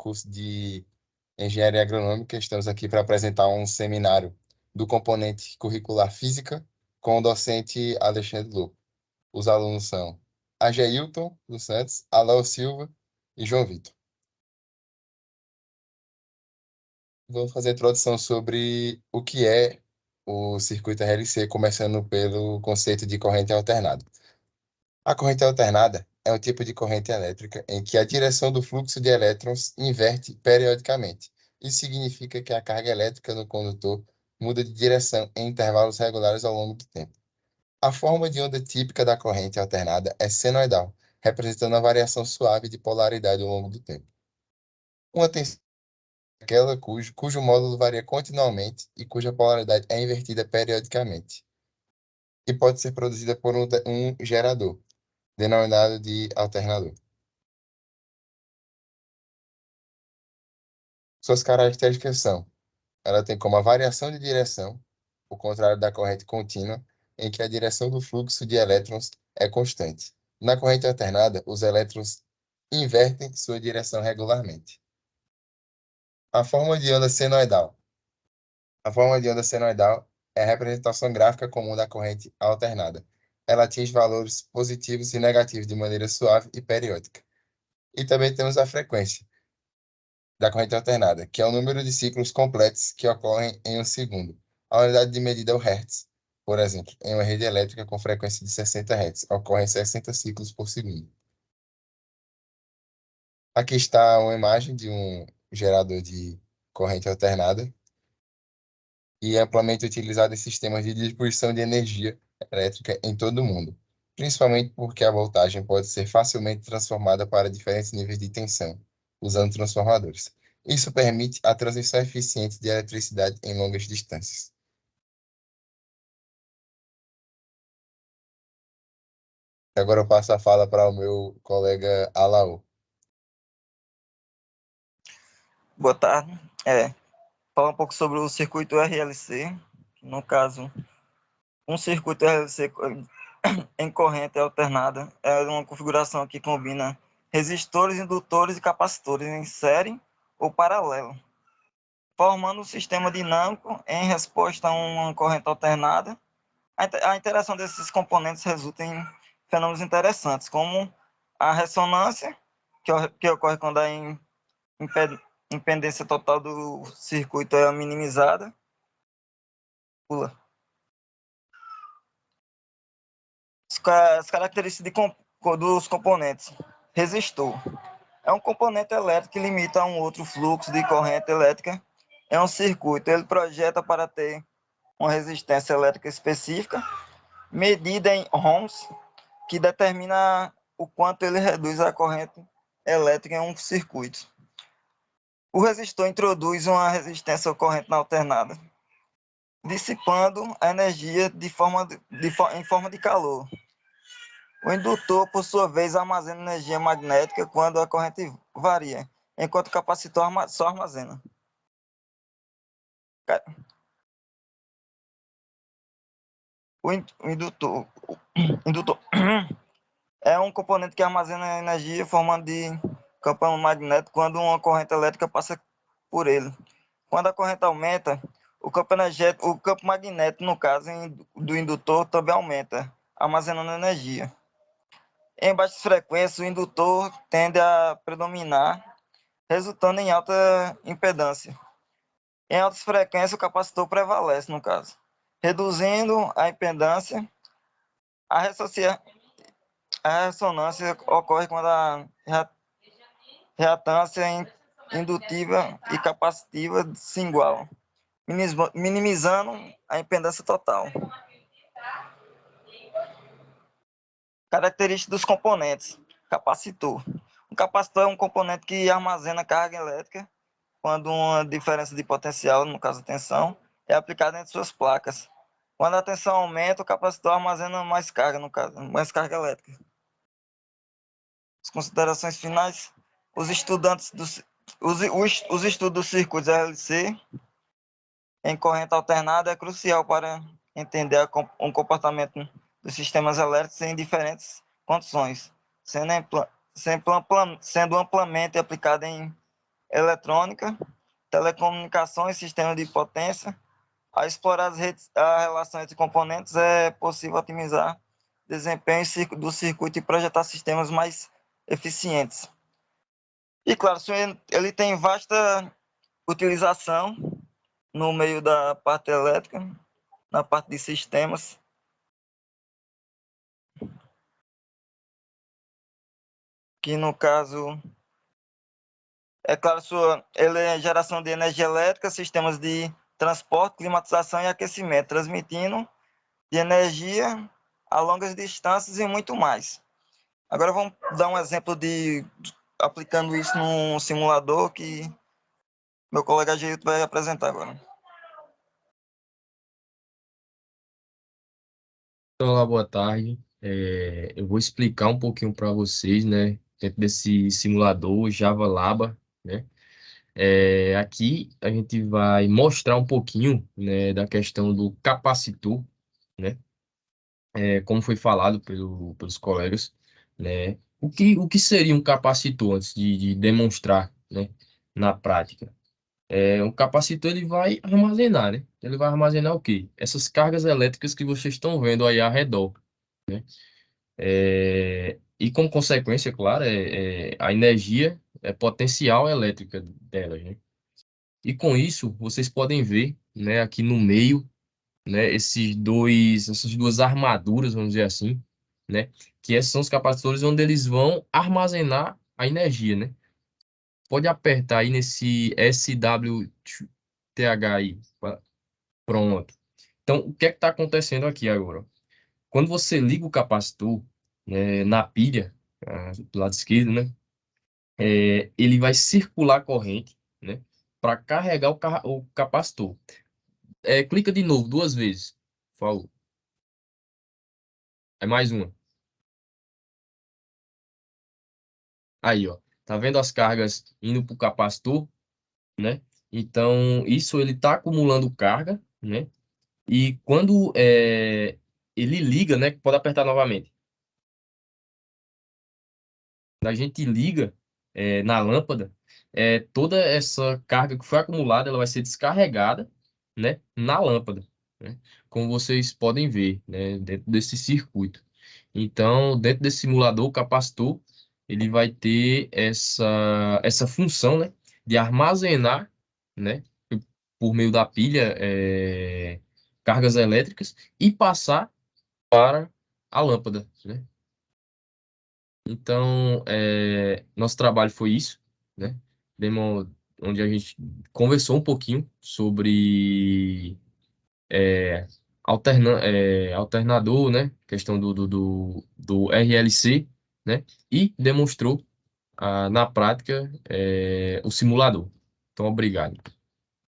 curso de Engenharia Agronômica. Estamos aqui para apresentar um seminário do componente curricular Física com o docente Alexandre Lopo. Os alunos são Ageilton dos Santos, Alau Silva e João Vitor. Vamos fazer a introdução sobre o que é o circuito RLC, começando pelo conceito de corrente alternada. A corrente alternada é um tipo de corrente elétrica em que a direção do fluxo de elétrons inverte periodicamente. Isso significa que a carga elétrica no condutor muda de direção em intervalos regulares ao longo do tempo. A forma de onda típica da corrente alternada é senoidal, representando a variação suave de polaridade ao longo do tempo. Uma tensão é aquela cujo módulo varia continuamente e cuja polaridade é invertida periodicamente, e pode ser produzida por um gerador, denominado de alternador. Suas características são: ela tem como a variação de direção, o contrário da corrente contínua, em que a direção do fluxo de elétrons é constante. Na corrente alternada, os elétrons invertem sua direção regularmente. A forma de onda senoidal. A forma de onda senoidal é a representação gráfica comum da corrente alternada. Ela atinge valores positivos e negativos de maneira suave e periódica. E também temos a frequência da corrente alternada, que é o número de ciclos completos que ocorrem em um segundo. A unidade de medida é o Hertz. Por exemplo, em uma rede elétrica com frequência de 60 Hz, ocorrem 60 ciclos por segundo. Aqui está uma imagem de um gerador de corrente alternada e é amplamente utilizado em sistemas de distribuição de energia elétrica em todo o mundo, principalmente porque a voltagem pode ser facilmente transformada para diferentes níveis de tensão, usando transformadores. Isso permite a transmissão eficiente de eletricidade em longas distâncias. Agora eu passo a fala para o meu colega Alaô. Boa tarde. Falar um pouco sobre o circuito RLC. No caso, um circuito RLC em corrente alternada é uma configuração que combina resistores, indutores e capacitores em série ou paralelo, formando um sistema dinâmico em resposta a uma corrente alternada. A interação desses componentes resulta em fenômenos interessantes, como a ressonância, que ocorre quando a impedância total do circuito é minimizada. Pula. As características dos componentes. Resistor. É um componente elétrico que limita a um outro fluxo de corrente elétrica em um circuito. Ele projeta para ter uma resistência elétrica específica, medida em ohms, que determina o quanto ele reduz a corrente elétrica em um circuito. O resistor introduz uma resistência ao corrente alternada, dissipando a energia em forma de calor. O indutor, por sua vez, armazena energia magnética quando a corrente varia, enquanto o capacitor só armazena. O indutor é um componente que armazena energia formando de campo magnético quando uma corrente elétrica passa por ele. Quando a corrente aumenta, o campo magnético, no caso do indutor, também aumenta, armazenando energia. Em baixas frequências, o indutor tende a predominar, resultando em alta impedância. Em altas frequências, o capacitor prevalece, no caso, reduzindo a impedância. A ressonância ocorre quando a reatância indutiva e capacitiva se igualam, minimizando a impedância total. Características dos componentes. Capacitor. Um capacitor é um componente que armazena carga elétrica quando uma diferença de potencial, no caso a tensão, é aplicada entre suas placas. Quando a tensão aumenta, o capacitor armazena mais carga, no caso, mais carga elétrica. As considerações finais. Os estudos dos circuitos RLC em corrente alternada é crucial para entender o comportamento dos sistemas elétricos em diferentes condições, sendo amplamente aplicada em eletrônica, telecomunicações, sistemas de potência. Ao explorar a relação entre componentes, é possível otimizar desempenho do circuito e projetar sistemas mais eficientes. E, claro, ele tem vasta utilização no meio da parte elétrica, na parte de sistemas. Que, no caso, é claro, ele é geração de energia elétrica, sistemas de transporte, climatização e aquecimento, transmitindo de energia a longas distâncias e muito mais. Agora vamos dar um exemplo de aplicando isso num simulador que meu colega Geilton vai apresentar agora. Olá, boa tarde. Eu vou explicar um pouquinho para vocês, né, dentro desse simulador Java Laba, né? Aqui a gente vai mostrar um pouquinho, né, da questão do capacitor, né? Como foi falado pelos colegas, né? O que seria um capacitor antes de demonstrar, né, na prática? Um capacitor ele vai armazenar, né? Ele vai armazenar o quê? Essas cargas elétricas que vocês estão vendo aí ao redor, né? E como consequência, claro, a energia potencial elétrica delas, né? E com isso, vocês podem ver, né, aqui no meio, né, essas duas armaduras, vamos dizer assim, né, que esses são os capacitores onde eles vão armazenar a energia, né? Pode apertar aí nesse SWTH aí, pronto. Então, o que é que está acontecendo aqui agora? Quando você liga o capacitor, né, na pilha, do lado esquerdo, né, ele vai circular a corrente, né, para carregar o capacitor. Clica de novo duas vezes. Por favor. É mais uma. Aí, ó. Tá vendo as cargas indo para o capacitor, né? Então, isso ele está acumulando carga, né? E quando ele liga, né? Pode apertar novamente. A gente liga na lâmpada, toda essa carga que foi acumulada, ela vai ser descarregada, né, na lâmpada, né, como vocês podem ver, né, dentro desse circuito. Então, dentro desse simulador, o capacitor, ele vai ter essa função, né, de armazenar, né, por meio da pilha, cargas elétricas e passar para a lâmpada, né? Então, nosso trabalho foi isso, né? Onde a gente conversou um pouquinho sobre alternador, né? Questão do RLC, né? E demonstrou na prática o simulador. Então, obrigado.